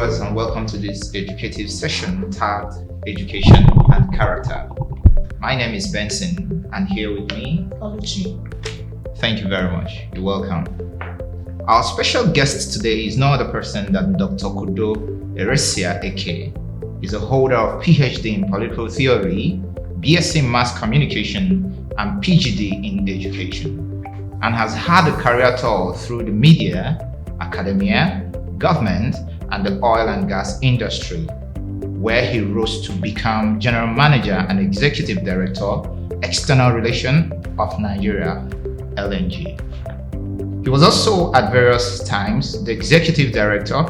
viewers, and welcome to this educative session tagged Education and Character. My name is Benson, and here with me, Oluchi. Thank you very much. You're welcome. Our special guest today is no other person than Dr. Kudo Eresia-Eke. He's a holder of PhD in Political Theory, BSc in Mass Communication, and PhD in Education, and has had a career tour through the media, academia, government, and the oil and gas industry, where he rose to become General Manager and Executive Director, External Relations of Nigeria, LNG. He was also at various times the Executive Director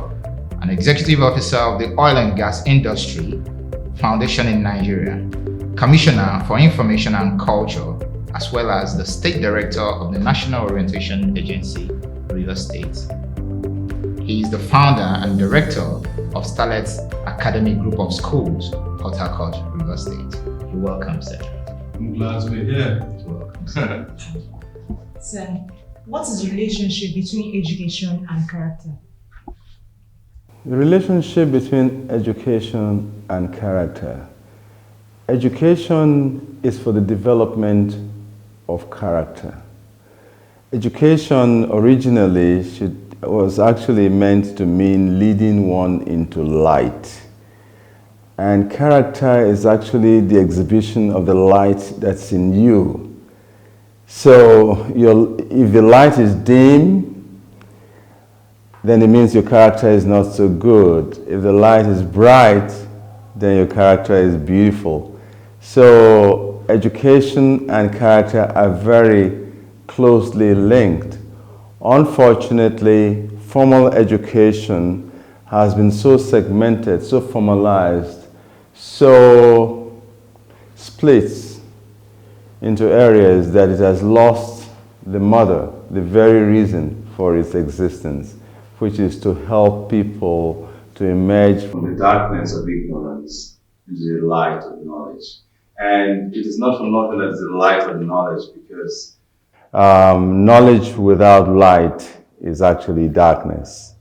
and Executive Officer of the Oil and Gas Industry Foundation in Nigeria, Commissioner for Information and Culture, as well as the State Director of the National Orientation Agency, Rivers State. He is the founder and director of Starlets Academy Group of Schools, Port Harcourt, Rivers State. You're welcome, sir. I'm glad to be here. You're welcome, sir. Sir, what is the relationship between education and character? The relationship between education and character. Education is for the development of character. Education originally was actually meant to mean leading one into light. And character is actually the exhibition of the light that's in you. So if the light is dim, then it means your character is not so good. If the light is bright, then your character is beautiful. So education and character are very closely linked. Unfortunately, formal education has been so segmented, so formalized, so splits into areas that it has lost the mother, the very reason for its existence, which is to help people to emerge from the darkness of ignorance into the light of knowledge. And it is not for nothing that it's the light of knowledge, because knowledge without light is actually darkness.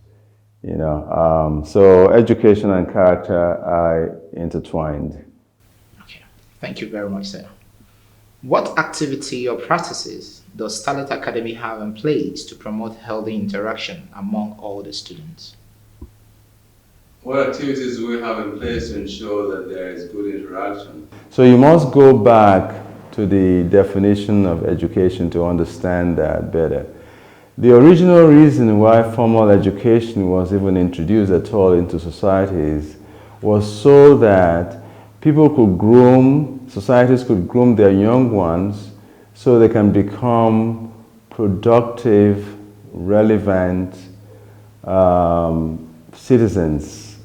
So education and character are intertwined. Okay, thank you very much, sir. What activity or practices does Starlets Academy have in place to promote healthy interaction among all the students? What activities do we have in place to ensure that there is good interaction? So you must go back to the definition of education to understand that better. The original reason why formal education was even introduced at all into societies was so that people could groom, societies could groom their young ones so they can become productive, relevant citizens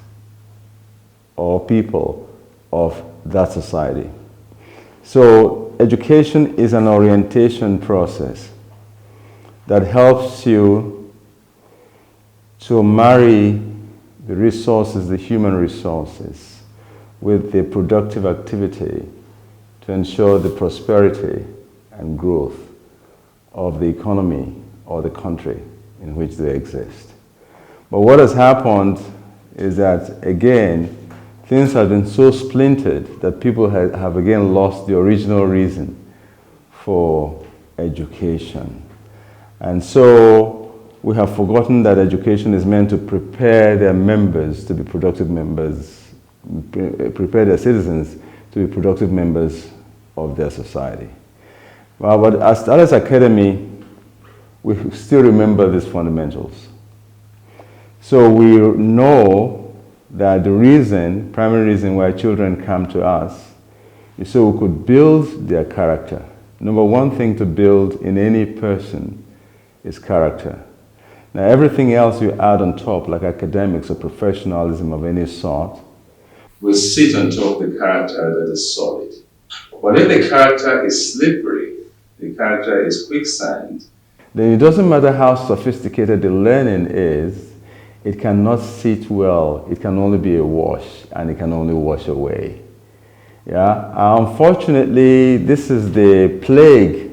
or people of that society. So education is an orientation process that helps you to marry the resources, the human resources, with the productive activity to ensure the prosperity and growth of the economy or the country in which they exist. But what has happened is that, again, things have been so splintered that people have again lost the original reason for education. And so we have forgotten that education is meant to prepare their members to be productive members, prepare their citizens to be productive members of their society. But at Starlets Academy, we still remember these fundamentals. So we know that the primary reason why children come to us is so we could build their character. Number one thing to build in any person is character. Now everything else you add on top, like academics or professionalism of any sort, will sit on top of the character that is solid. But if the character is slippery, the character is quicksand, then it doesn't matter how sophisticated the learning is, it cannot sit well. It can only be a wash, and it can only wash away. Yeah. Unfortunately, this is the plague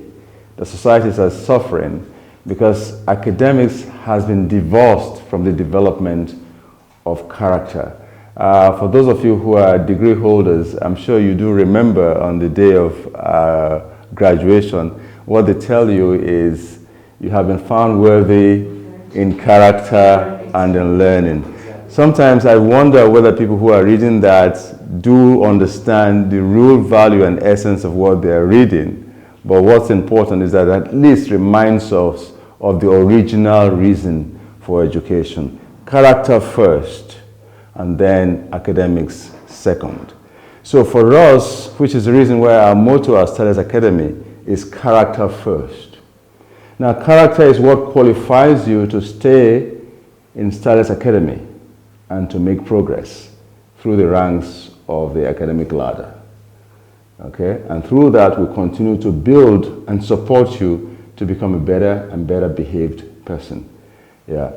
that societies are suffering, because academics has been divorced from the development of character. For those of you who are degree holders, I'm sure you do remember on the day of graduation, what they tell you is you have been found worthy in character and in learning. Sometimes I wonder whether people who are reading that do understand the real value and essence of what they are reading. But what's important is that at least reminds us of the original reason for education. Character first, and then academics second. So for us, which is the reason why our motto at Starlets Academy is character first. Now, character is what qualifies you to stay in Starlets Academy and to make progress through the ranks of the academic ladder. Okay? And through that, we continue to build and support you to become a better and better behaved person. Yeah.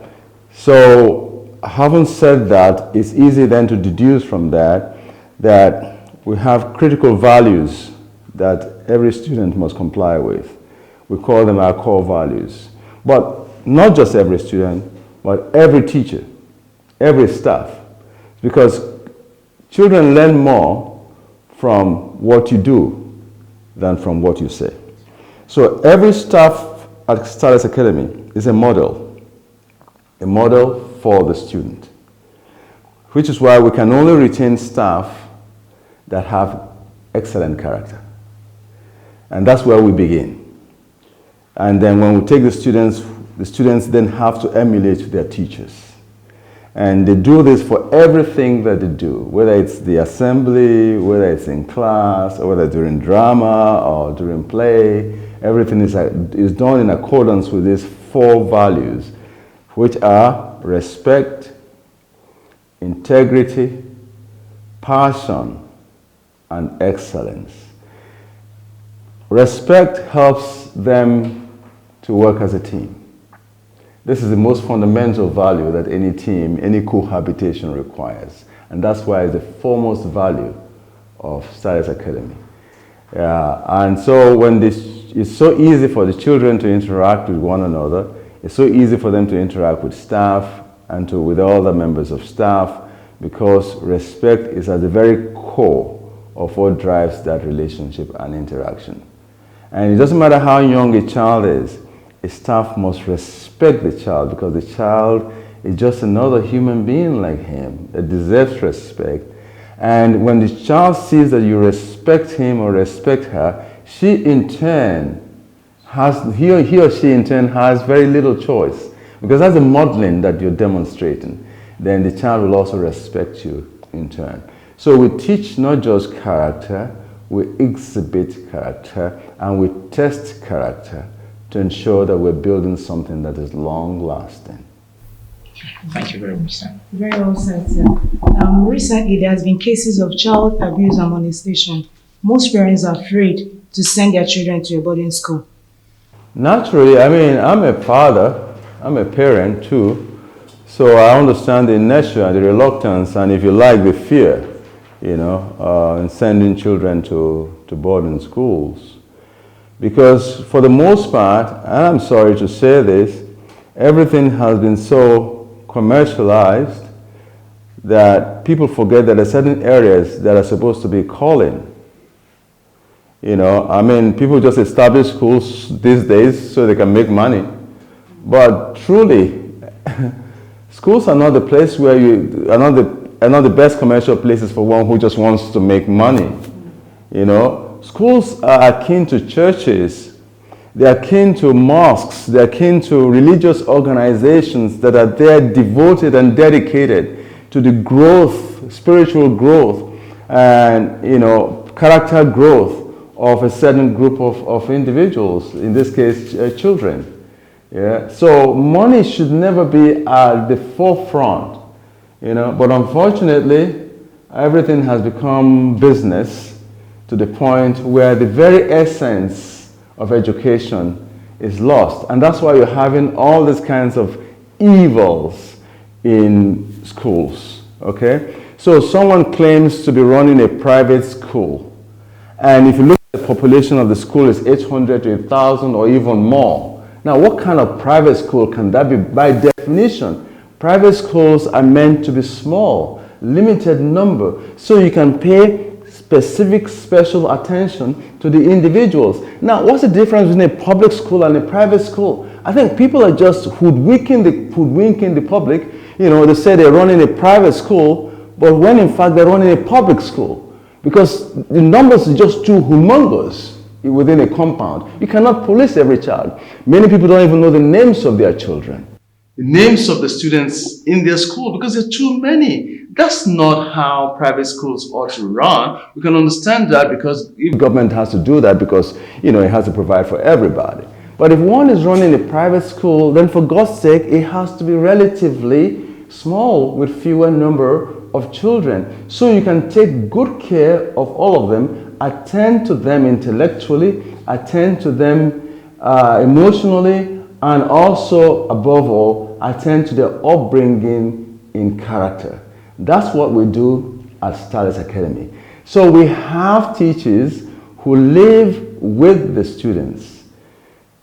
So, having said that, it's easy then to deduce from that we have critical values that every student must comply with. We call them our core values. But not just every student, but every teacher, every staff. Because children learn more from what you do than from what you say. So every staff at Starlets Academy is a model for the student, which is why we can only retain staff that have excellent character. And that's where we begin. And then when we take the students then have to emulate their teachers. And they do this for everything that they do, whether it's the assembly, whether it's in class, or whether during drama or during play. Everything is done in accordance with these 4 values, which are respect, integrity, passion, and excellence. Respect helps them to work as a team. This is the most fundamental value that any team, any cohabitation requires. And that's why it's the foremost value of Starlets Academy. And so when it's so easy for the children to interact with one another, it's so easy for them to interact with staff and with all the members of staff, because respect is at the very core of what drives that relationship and interaction. And it doesn't matter how young a child is, a staff must respect the child, because the child is just another human being like him that deserves respect. And when the child sees that you respect him or respect her, he or she in turn has very little choice, because that's the modeling that you're demonstrating. Then the child will also respect you in turn. So we teach not just character, we exhibit character, and we test character to ensure that we're building something that is long-lasting. Thank you very much, sir. Very well said, sir. Recently, there has been cases of child abuse and molestation. Most parents are afraid to send their children to a boarding school. Naturally, I mean, I'm a father, I'm a parent too, so I understand the inertia, the reluctance, and if you like, the fear, in sending children to boarding schools. Because for the most part, and I'm sorry to say this, everything has been so commercialized that people forget that there are certain areas that are supposed to be calling. People just establish schools these days so they can make money. But truly, schools are not the place where are not the best commercial places for one who just wants to make money. Schools are akin to churches. They are akin to mosques. They are akin to religious organizations that are there devoted and dedicated to the growth, spiritual growth, and character growth of a certain group of individuals, in this case, children. Yeah? So money should never be at the forefront, but unfortunately, everything has become business to the point where the very essence of education is lost. And that's why you're having all these kinds of evils in schools, okay? So someone claims to be running a private school, and if you look at the population of the school is 800 to 1,000 or even more. Now, what kind of private school can that be? By definition, Private schools are meant to be small, limited number, so you can pay specific special attention to the individuals. Now, what's the difference between a public school and a private school? I think people are just hoodwinking the public. You know, they say they're running a private school, but when in fact they're running a public school, because the numbers are just too humongous within a compound. You cannot police every child. Many people don't even know the names of their children, the names of the students in their school, because there are too many. That's not how private schools ought to run. We can understand that, because if government has to do that, because it has to provide for everybody. But if one is running a private school, then for God's sake, it has to be relatively small with fewer number of children, so you can take good care of all of them, attend to them intellectually, attend to them emotionally, and also, above all, attend to their upbringing in character. That's what we do at Starlets Academy. So we have teachers who live with the students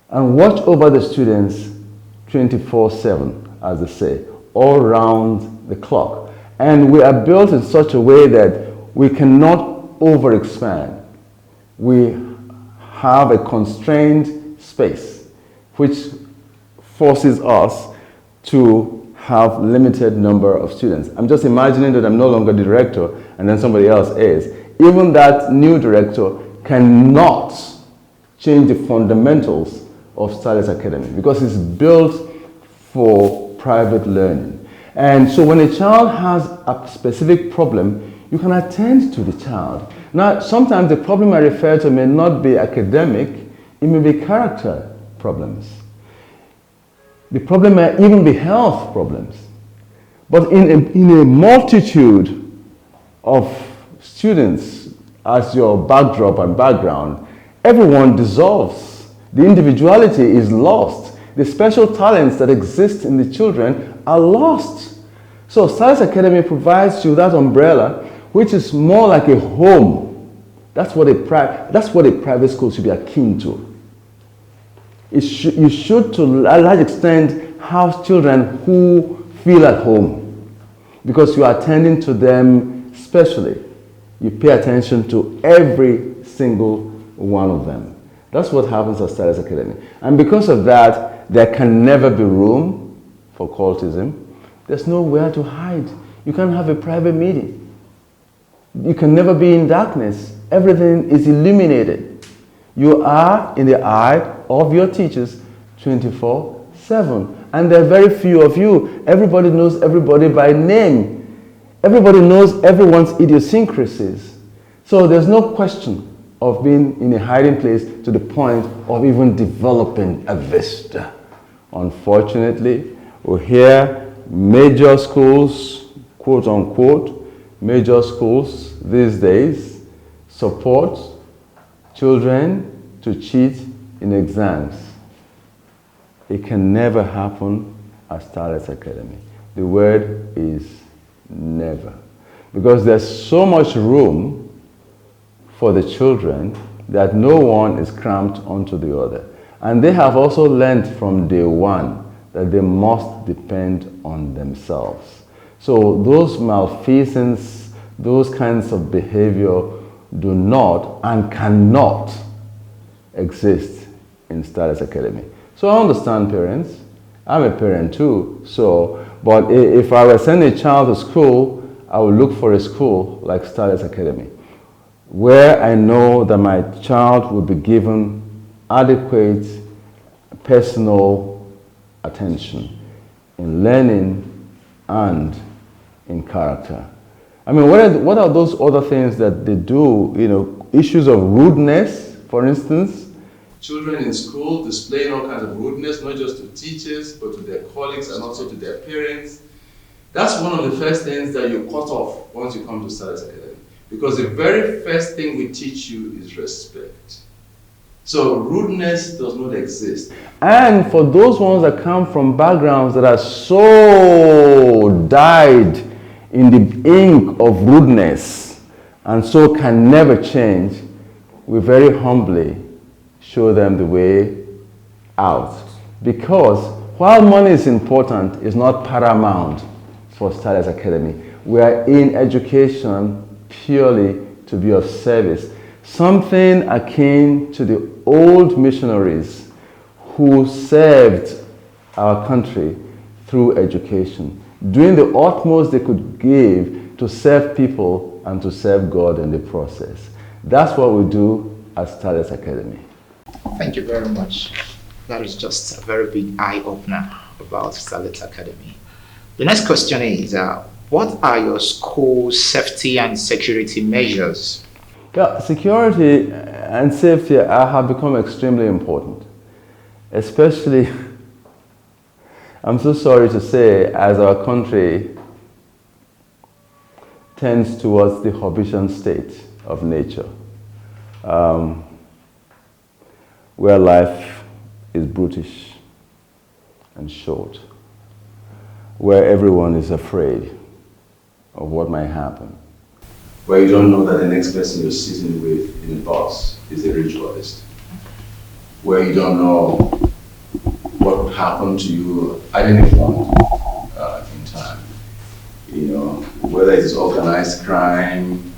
and watch over the students 24/7, as they say, all round the clock. And we are built in such a way that we cannot overexpand. We have a constrained space, which forces us to have limited number of students. I'm just imagining that I'm no longer the director and then somebody else is. Even that new director cannot change the fundamentals of Starlets Academy, because it's built for private learning. And so when a child has a specific problem, you can attend to the child. Now, sometimes the problem I refer to may not be academic, it may be character problems. The problem may even be health problems. But in a multitude of students as your backdrop and background, everyone dissolves. The individuality is lost. The special talents that exist in the children are lost. So Starlets Academy provides you that umbrella, which is more like a home. That's what a private school should be akin to. You should, to a large extent, have children who feel at home, because you are attending to them specially. You pay attention to every single one of them. That's what happens at Starlets Academy. And because of that, there can never be room for cultism. There's nowhere to hide. You can't have a private meeting. You can never be in darkness. Everything is illuminated. You are in the eye of your teachers 24/7. And there are very few of you. Everybody knows everybody by name. Everybody knows everyone's idiosyncrasies. So there's no question of being in a hiding place to the point of even developing a vista. Unfortunately, we hear major schools, quote unquote, major schools these days support children to cheat in exams. It can never happen at Starlets Academy. The word is never. Because there's so much room for the children that no one is cramped onto the other. And they have also learned from day one that they must depend on themselves. So those malfeasance, those kinds of behavior do not and cannot exist in Starlets Academy. So I understand parents. I'm a parent too. But if I were sending a child to school, I would look for a school like Starlets Academy, where I know that my child will be given adequate personal attention in learning and in character. I mean, what are those other things that they do? Issues of rudeness, for instance. Children in school displaying all kinds of rudeness, not just to teachers, but to their colleagues and also to their parents. That's one of the first things that you cut off once you come to Starlets Academy. Because the very first thing we teach you is respect. So rudeness does not exist. And for those ones that come from backgrounds that are so dyed in the ink of rudeness and so can never change, we very humbly show them the way out. Because while money is important, it's not paramount for Starlets Academy. We are in education purely to be of service. Something akin to the old missionaries who served our country through education, doing the utmost they could give to serve people and to serve God in the process. That's what we do at Starlets Academy. Thank you very much. That is just a very big eye-opener about Starlets Academy. The next question is, what are your school safety and security measures? Yeah, security and safety have become extremely important, especially, I'm so sorry to say, as our country tends towards the Hobbesian state of nature, where life is brutish and short, where everyone is afraid of what might happen. Where you don't know that the next person you're sitting with in the bus is a ritualist. Where you don't know what would happen to you at any point in time. You know, whether it's organized crime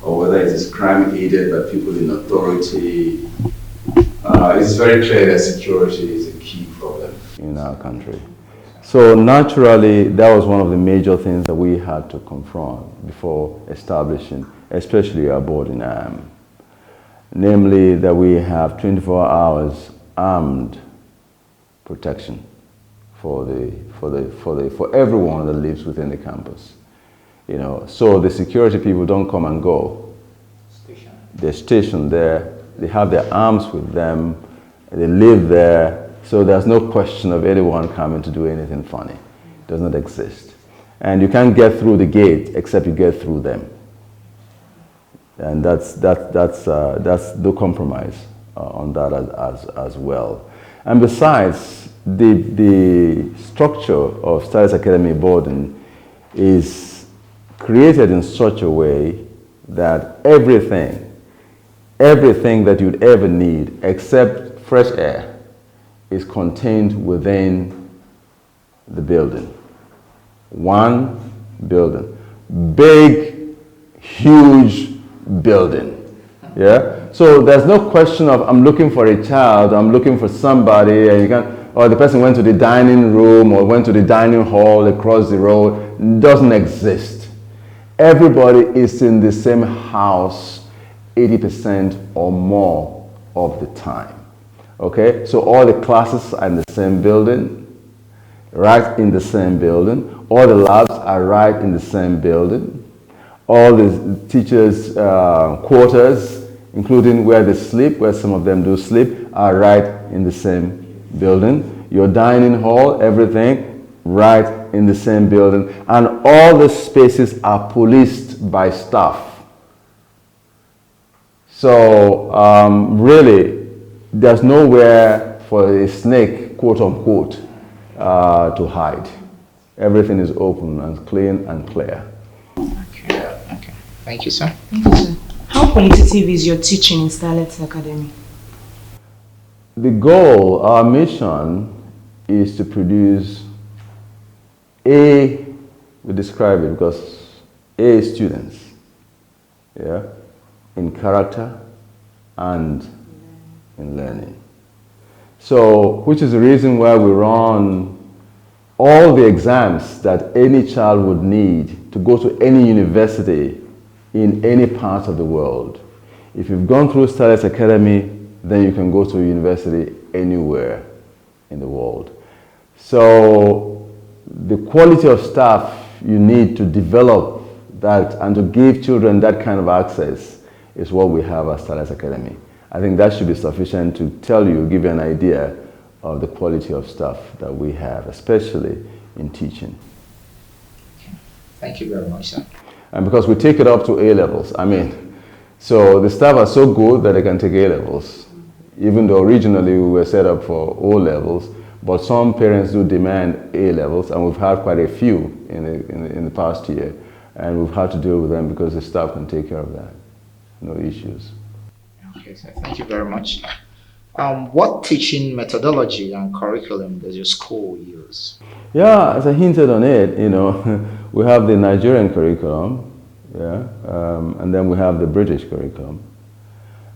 or whether it is crime aided by people in authority. It's very clear that security is a key problem in our country. So naturally, that was one of the major things that we had to confront before establishing, especially our boarding arm. Namely, that we have 24 hours armed protection for everyone that lives within the campus. You know, so the security people don't come and go. They're stationed there. They have their arms with them. They live there. So there's no question of anyone coming to do anything funny. It does not exist. And you can't get through the gate except you get through them. And that's no compromise on that as well. And besides, the structure of Starlets Academy boarding is created in such a way that everything that you'd ever need except fresh air is contained within the building. One building. Big, huge building. Yeah? So there's no question of I'm looking for a child, I'm looking for somebody, and you can, or the person went to the dining room or went to the dining hall across the road. It doesn't exist. Everybody is in the same house 80% or more of the time. Okay, so all the classes are in the same building, right in the same building. All the labs are right in the same building. All the teachers' quarters, including where they sleep, where some of them do sleep, are right in the same building. Your dining hall, everything, right in the same building. And all the spaces are policed by staff. So really, there's nowhere for a snake, quote unquote, to hide. Everything is open and clean and clear. Okay. Thank you, sir. Thank you, sir. How qualitative is your teaching in Starlets Academy? The goal, our mission, is to produce we describe it because students, yeah, in character and in learning. So, which is the reason why we run all the exams that any child would need to go to any university in any part of the world. If you've gone through Starlets Academy, then you can go to a university anywhere in the world. So, the quality of staff you need to develop that and to give children that kind of access is what we have at Starlets Academy. I think that should be sufficient to give you an idea of the quality of staff that we have, especially in teaching. Thank you very much, sir. And because we take it up to A levels, so the staff are so good that they can take A levels, even though originally we were set up for O levels, but some parents do demand A levels, and we've had quite a few in the past year, and we've had to deal with them because the staff can take care of that. No issues. Okay, sir. Thank you very much. What teaching methodology and curriculum does your school use? Yeah, as I hinted on it, we have the Nigerian curriculum, yeah, and then we have the British curriculum,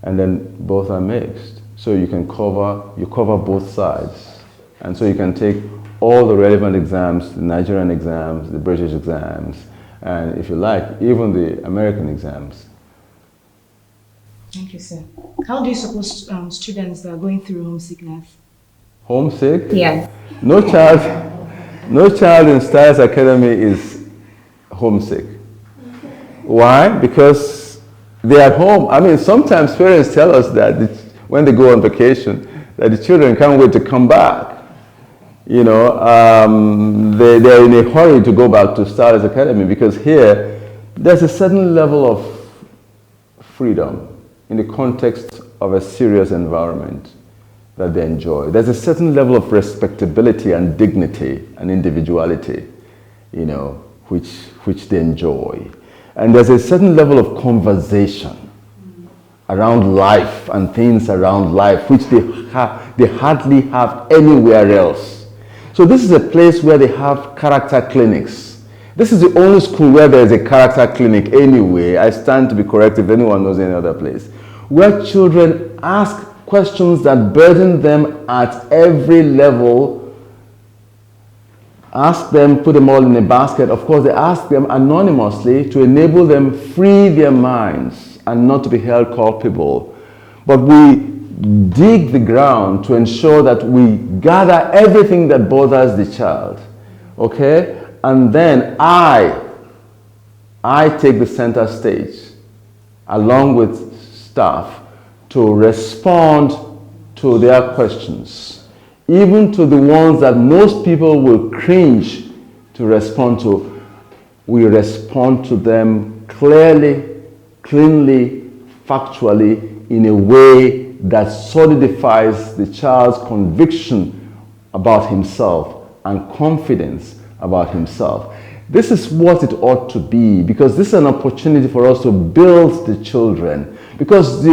and then both are mixed. So you cover both sides, and so you can take all the relevant exams, the Nigerian exams, the British exams, and if you like, even the American exams. Thank you, sir. How do you suppose students that are going through homesickness? Homesick? Yes. No child in Starlets Academy is homesick. Why? Because they're at home. I mean, sometimes parents tell us that when they go on vacation, that the children can't wait to come back. They're in a hurry to go back to Starlets Academy because here, there's a certain level of freedom in the context of a serious environment that they enjoy. There's a certain level of respectability and dignity and individuality, which they enjoy. And there's a certain level of conversation around life and things around life, which they hardly have anywhere else. So this is a place where they have character clinics. This is the only school where there is a character clinic anyway. I stand to be corrected if anyone knows any other place. Where children ask questions that burden them at every level. Ask them, put them all in a basket. Of course, they ask them anonymously to enable them free their minds and not to be held culpable. But we dig the ground to ensure that we gather everything that bothers the child. Okay? And then I take the center stage along with staff to respond to their questions, even to the ones that most people will cringe to respond to. We respond to them clearly, cleanly, factually, in a way that solidifies the child's conviction about himself and confidence about himself. This is what it ought to be, because this is an opportunity for us to build the children, because the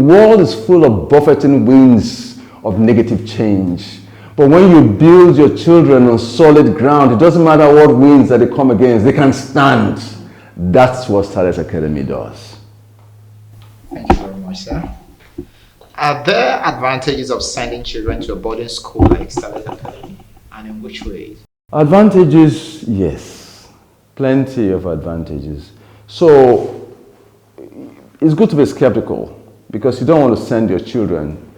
world is full of buffeting winds of negative change. But when you build your children on solid ground, it doesn't matter what winds that they come against, they can stand. That's what Starlets Academy does. Thank you very much, sir. Are there advantages of sending children to a boarding school like Starlets Academy, and in which ways? Advantages, yes. Plenty of advantages. So, it's good to be skeptical, because you don't want to send your children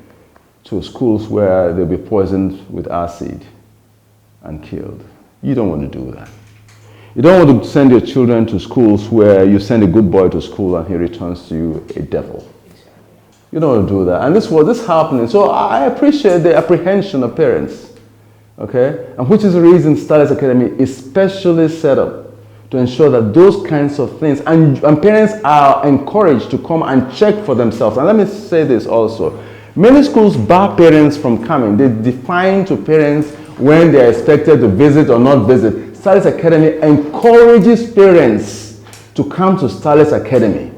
to schools where they'll be poisoned with acid and killed. You don't want to do that. You don't want to send your children to schools where you send a good boy to school and he returns to you a devil. You don't want to do that. And this was happening. So I appreciate the apprehension of parents. Okay? And which is the reason Starlets Academy is specially set up to ensure that those kinds of things, and parents are encouraged to come and check for themselves. And let me say this also. Many schools bar parents from coming. They define to parents when they are expected to visit or not visit. Starlets Academy encourages parents to come to Starlets Academy.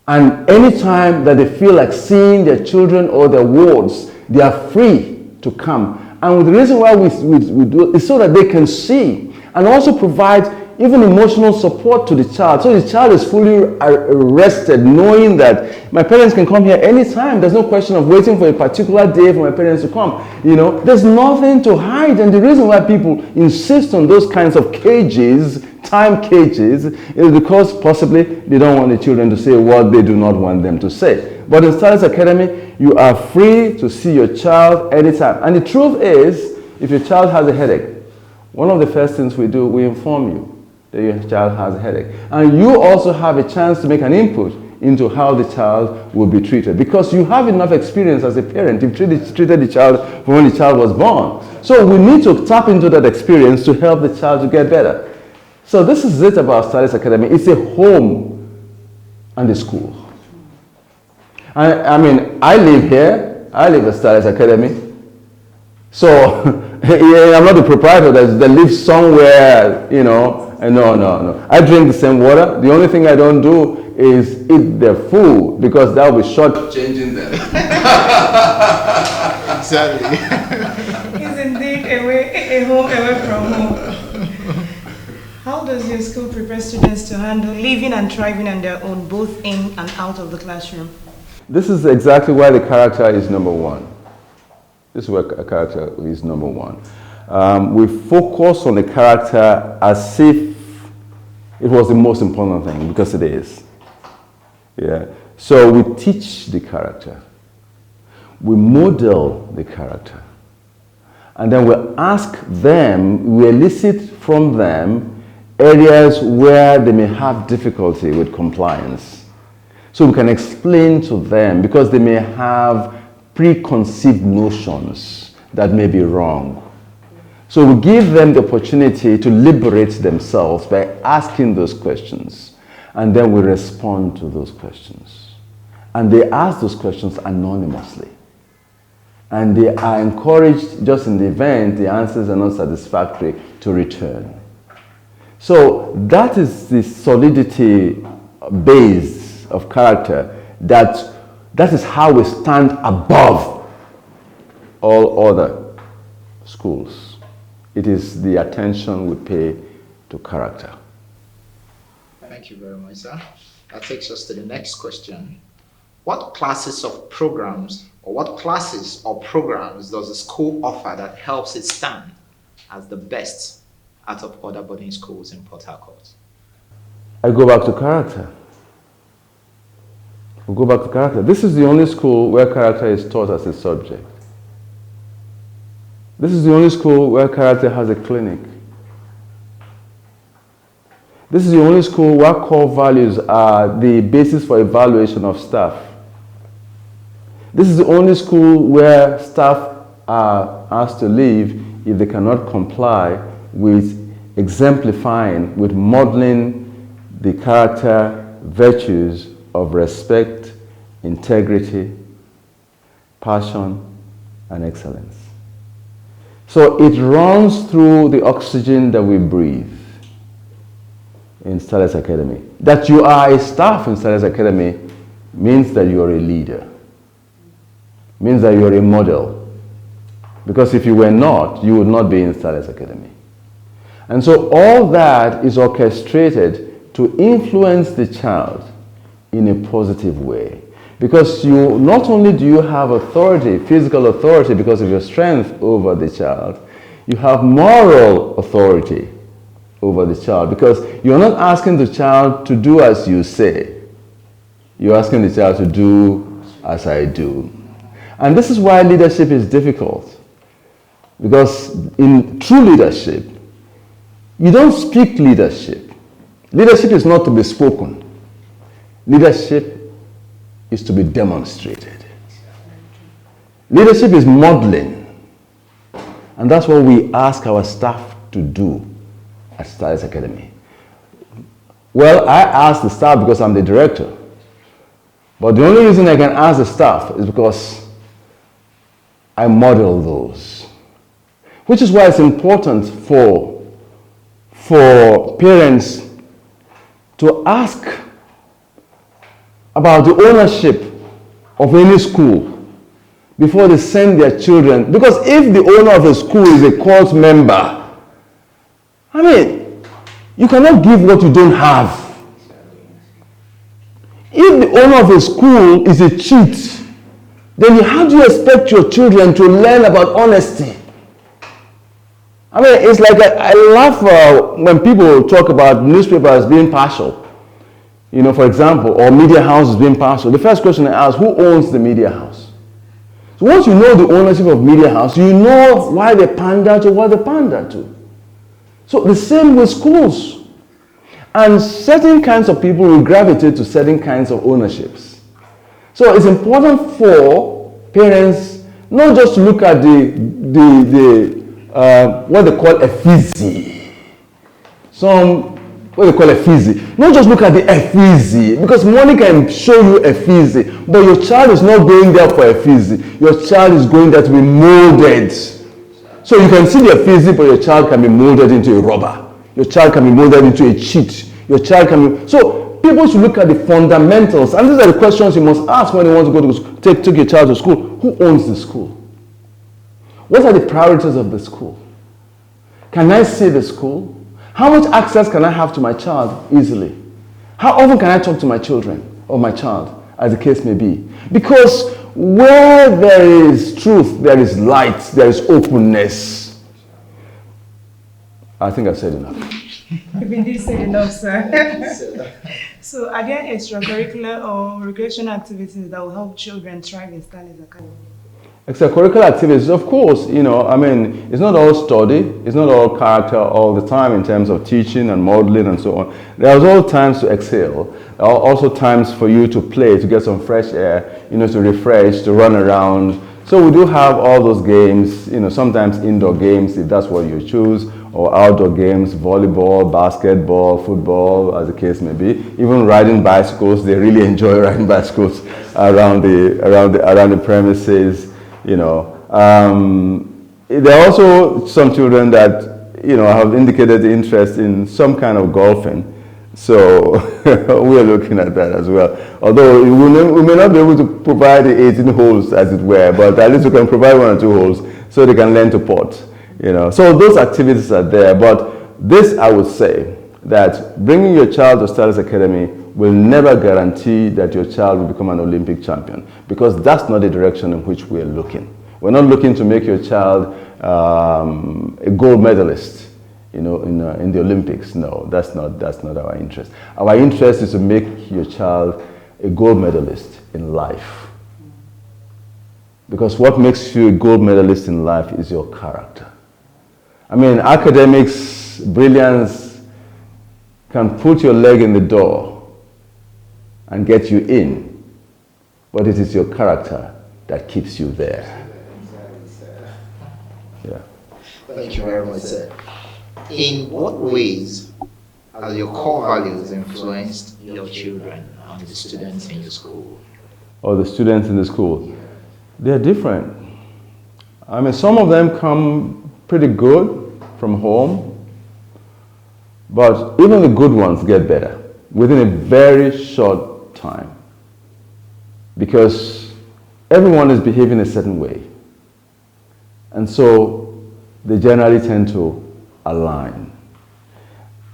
And anytime that they feel like seeing their children or their wards, they are free to come. And the reason why we do it is so that they can see and also provide even emotional support to the child. So the child is fully rested, knowing that my parents can come here anytime. There's no question of waiting for a particular day for my parents to come. You know, there's nothing to hide. And the reason why people insist on those kinds of cages, time cages, is because possibly they don't want the children to say what they do not want them to say. But in Starlets Academy, you are free to see your child anytime. And the truth is, if your child has a headache, one of the first things we do, we inform you that your child has a headache. And you also have a chance to make an input into how the child will be treated, because you have enough experience as a parent. You've treated the child from when the child was born. So we need to tap into that experience to help the child to get better. So this is it about Starlets Academy. It's a home and a school. I mean, I live here. I live at Starlets Academy. So yeah, I'm not the proprietor that lives somewhere, you know, No. I drink the same water. The only thing I don't do is eat their food because that will be short. Changing them. Exactly. It's indeed a home away from home. How does your school prepare students to handle living and thriving on their own, both in and out of the classroom? This is exactly why the character is number one. This is where a character is number one. We focus on the character as if it was the most important thing, because it is. Yeah. So we teach the character. We model the character. And then we ask them, we elicit from them areas where they may have difficulty with compliance. So we can explain to them, because they may have preconceived notions that may be wrong. So we give them the opportunity to liberate themselves by asking those questions. And then we respond to those questions. And they ask those questions anonymously. And they are encouraged, just in the event the answers are not satisfactory, to return. So that is the solidity base of character. That is how we stand above all other schools. It is the attention we pay to character. Thank you very much, sir. That takes us to the next question. What classes or programs does the school offer that helps it stand as the best out of other boarding schools in Port Harcourt? I go back to character. We go back to character. This is the only school where character is taught as a subject. This is the only school where character has a clinic. This is the only school where core values are the basis for evaluation of staff. This is the only school where staff are asked to leave if they cannot comply with exemplifying, with modeling the character virtues of respect, integrity, passion, and excellence. So it runs through the oxygen that we breathe in Starlets Academy. That you are a staff in Starlets Academy means that you are a leader, means that you are a model. Because if you were not, you would not be in Starlets Academy. And so all that is orchestrated to influence the child in a positive way. Because you not only do you have authority, physical authority because of your strength over the child, you have moral authority over the child, because you're not asking the child to do as you say. You're asking the child to do as I do. And this is why leadership is difficult. Because in true leadership, you don't speak leadership. Leadership is not to be spoken. Leadership is to be demonstrated. Leadership is modeling. And that's what we ask our staff to do at Starlets Academy. Well, I ask the staff because I'm the director. But the only reason I can ask the staff is because I model those. Which is why it's important for parents to ask about the ownership of any school before they send their children. Because if the owner of a school is a cult member, I mean, you cannot give what you don't have. If the owner of a school is a cheat, then how do you expect your children to learn about honesty? I mean, it's like I laugh when people talk about newspapers being partial. You know, for example, or media houses being partial. The first question I ask, who owns the media house? So once you know the ownership of media house, you know why they pander to what they pander to. So the same with schools. And certain kinds of people will gravitate to certain kinds of ownerships. So it's important for parents not just to look at what they call effigy. What they call effigy. Not just look at the effigy, because money can show you effigy, but your child is not going there for effigy. Your child is going there to be molded. So you can see the effigy, but your child can be molded into a robber. Your child can be molded into a cheat. Your child can be... So people should look at the fundamentals, and these are the questions you must ask when you want to go to school. Take your child to school. Who owns the school? What are the priorities of the school? Can I see the school? How much access can I have to my child easily? How often can I talk to my children or my child, as the case may be? Because where there is truth, there is light, there is openness. I think I've said enough. You've indeed said enough, sir. So, are there extracurricular or recreational activities that will help children thrive in Starlets Academy? Extracurricular activities, of course, it's not all study, it's not all character all the time in terms of teaching and modeling and so on. There's all times to excel. There are also times for you to play, to get some fresh air, to refresh, to run around. So we do have all those games, sometimes indoor games if that's what you choose, or outdoor games, volleyball, basketball, football, as the case may be. Even riding bicycles, they really enjoy riding bicycles around the premises. There are also some children that have indicated interest in some kind of golfing. So we are looking at that as well. Although we may not be able to provide the 18 holes, as it were, but at least we can provide 1 or 2 holes so they can learn to putt. So those activities are there. But this, I would say, that bringing your child to Starlets Academy will never guarantee that your child will become an Olympic champion, because that's not the direction in which we are looking. We're not looking to make your child a gold medalist, in the Olympics. No, that's not our interest. Our interest is to make your child a gold medalist in life. Because what makes you a gold medalist in life is your character. Academics, brilliance can put your leg in the door and get you in, but it is your character that keeps you there. Yeah. Thank you very much, sir. In what ways have your core values influenced your children and the students in your school? Or the students in the school? They're different. Some of them come pretty good from home, but even the good ones get better within a very short time, because everyone is behaving a certain way, and so they generally tend to align,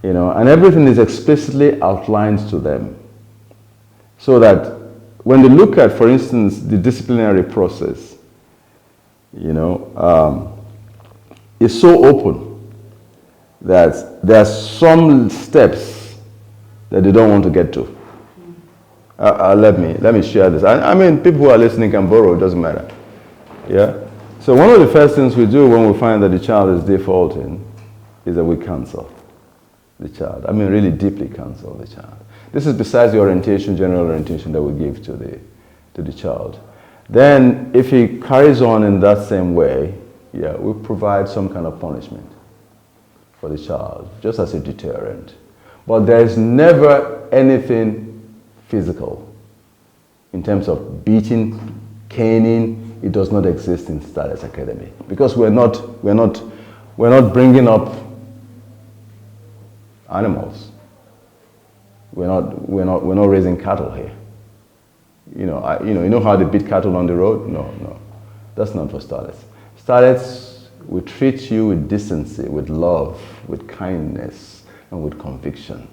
and everything is explicitly outlined to them, so that when they look at, for instance, the disciplinary process, it's so open that there are some steps that they don't want to get to. Let me share this. People who are listening can borrow, it doesn't matter. Yeah? So one of the first things we do when we find that the child is defaulting is that we counsel the child. Really deeply counsel the child. This is besides the orientation, general orientation that we give to the child. Then if he carries on in that same way, we provide some kind of punishment for the child, just as a deterrent. But there is never anything physical in terms of beating, caning. It does not exist in Starlets Academy, because we're not bringing up animals. We're not raising cattle here. You know how they beat cattle on the road? No, that's not for Starlets. Starlets will treat you with decency, with love, with kindness, and with conviction.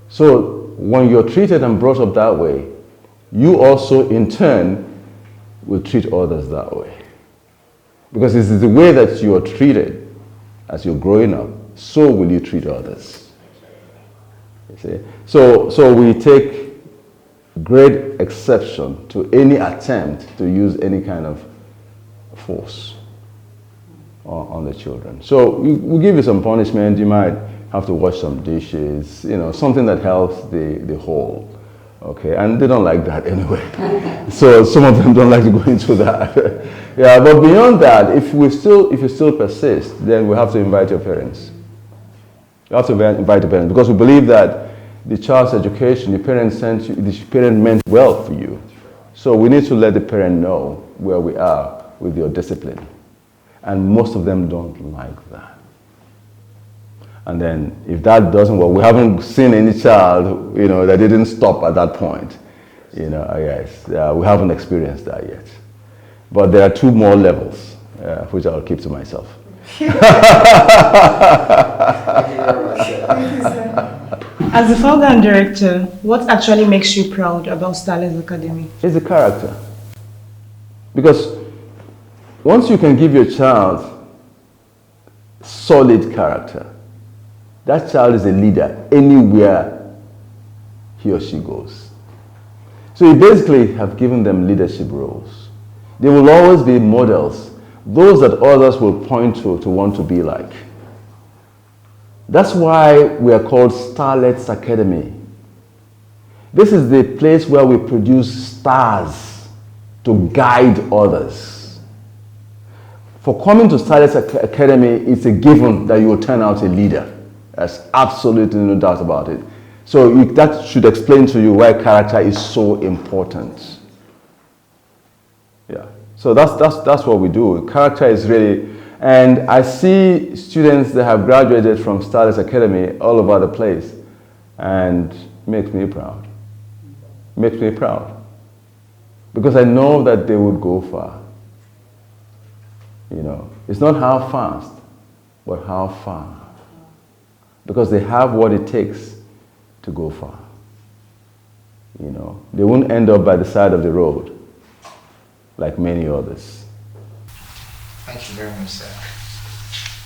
So when you're treated and brought up that way, you also in turn will treat others that way. Because it is the way that you are treated as you're growing up, so will you treat others. You see? So we take great exception to any attempt to use any kind of force on the children. So we give you some punishment. You might have to wash some dishes, something that helps the whole. Okay, and they don't like that anyway. So some of them don't like to go into that. Yeah, but beyond that, if you still persist, then we have to invite your parents. You have to invite the parents, because we believe that the child's education, the parent meant well for you. So we need to let the parent know where we are with your discipline. And most of them don't like that. And then if that doesn't work, we haven't seen any child, that didn't stop at that point. Yes, we haven't experienced that yet. But there are 2 more levels, which I'll keep to myself. As the founder and director, what actually makes you proud about Starlets Academy? It's the character. Because once you can give your child solid character, that child is a leader anywhere he or she goes. So you basically have given them leadership roles. They will always be models, those that others will point to want to be like. That's why we are called Starlets Academy. This is the place where we produce stars to guide others. For coming to Starlets Academy, it's a given that you will turn out a leader. There's absolutely no doubt about it. So that should explain to you why character is so important. Yeah. So that's what we do. Character is really, and I see students that have graduated from Starlets Academy all over the place, and makes me proud. Makes me proud. Because I know that they would go far. It's not how fast, but how far. Because they have what it takes to go far. They won't end up by the side of the road like many others. Thank you very much, sir.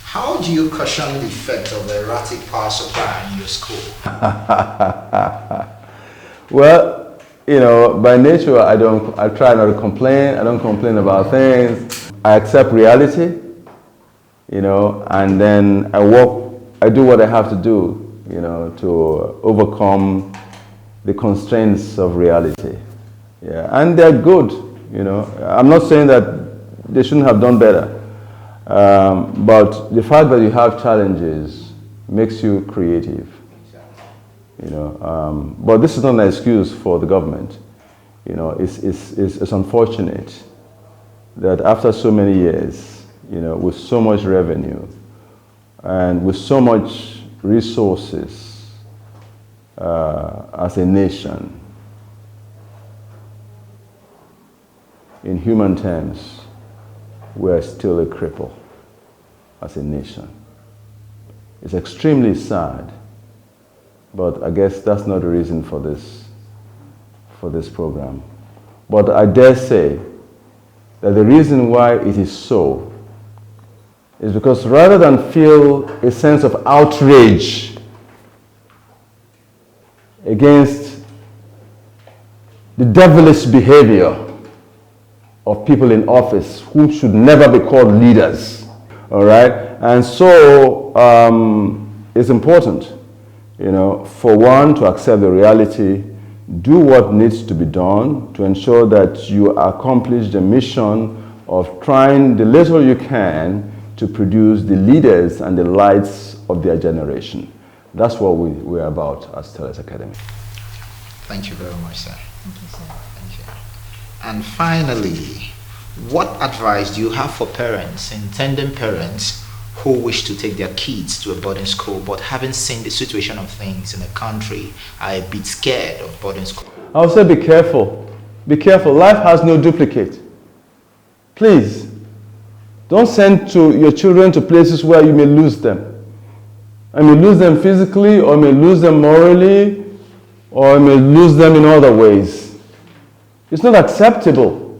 How do you caution the effect of erratic power supply in your school? Well, by nature, I try not to complain. I don't complain about things. I accept reality, and then I do what I have to do, to overcome the constraints of reality. Yeah, and they're good, I'm not saying that they shouldn't have done better, but the fact that you have challenges makes you creative. But this is not an excuse for the government. It's unfortunate that after so many years, with so much revenue and with so much resources as a nation, in human terms, we are still a cripple as a nation. It's extremely sad, but I guess that's not the reason for this program. But I dare say that the reason why it is so is because rather than feel a sense of outrage against the devilish behavior of people in office who should never be called leaders, all right? And so it's important, for one to accept the reality, do what needs to be done to ensure that you accomplish the mission of trying the little you can to produce the leaders and the lights of their generation. That's what we're about at Starlets Academy. Thank you very much, sir. Thank you, sir. Thank you. And finally, what advice do you have for parents, intending parents, who wish to take their kids to a boarding school but having seen the situation of things in the country are a bit scared of boarding school? I would say be careful. Be careful. Life has no duplicate. Please, don't send your children to places where you may lose them. I may lose them physically, or may lose them morally, or I may lose them in other ways. It's not acceptable.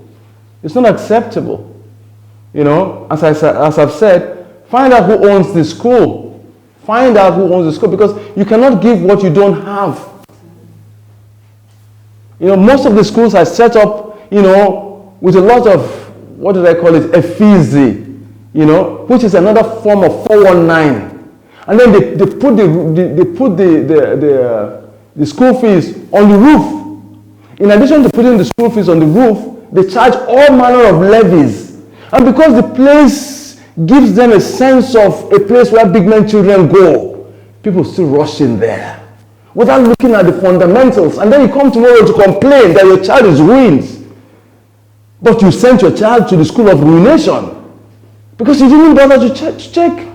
It's not acceptable. As I've said, find out who owns the school. Find out who owns the school, because you cannot give what you don't have. Most of the schools are set up, with a lot of, what did I call it, effigy, which is another form of 419. And then they put the school fees on the roof. In addition to putting the school fees on the roof, they charge all manner of levies. And because the place gives them a sense of a place where big men children go, people still rush in there without looking at the fundamentals. And then you come tomorrow to complain that your child is ruined. But you sent your child to the school of ruination because you didn't bother to check.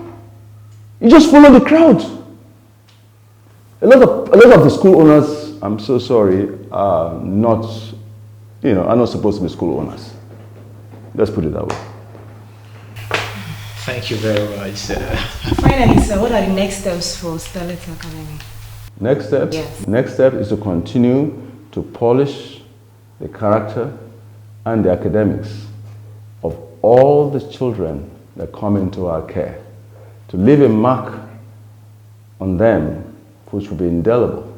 You just follow the crowd. A lot of the school owners, I'm so sorry, are not, are not supposed to be school owners. Let's put it that way. Thank you very much, sir. Finally, sir, what are the next steps for Starlets Academy? Next step? Yes. Next step is to continue to polish the character and the academics of all the children that come into our care, to leave a mark on them which will be indelible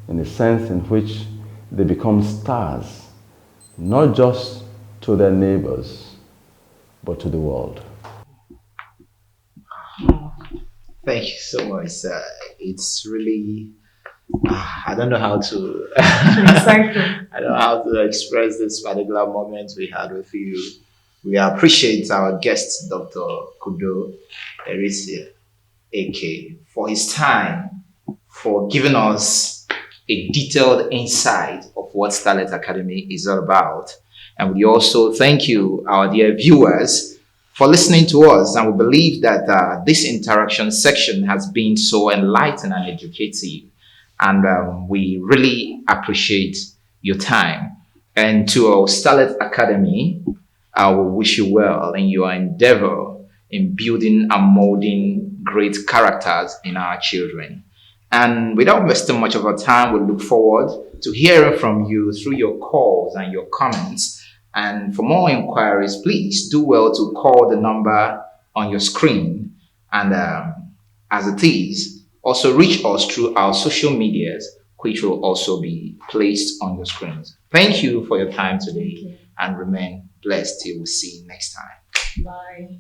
in the sense in which they become stars, not just to their neighbors, but to the world. Thank you so much, sir. It's really, I don't know how to, Exciting. I don't know how to express this particular moment we had with you. We appreciate our guest, Dr. Kudo Eresia-Eke, for his time, for giving us a detailed insight of what Starlets Academy is all about. And we also thank you, our dear viewers, for listening to us. And we believe that this interaction section has been so enlightening and educative. And we really appreciate your time. And to our Starlets Academy, I will wish you well in your endeavor in building and molding great characters in our children. And without wasting much of our time, we look forward to hearing from you through your calls and your comments. And for more inquiries, please do well to call the number on your screen. And as it is, also reach us through our social medias, which will also be placed on your screens. Thank you for your time today and remain blessed till we see you next time. Bye.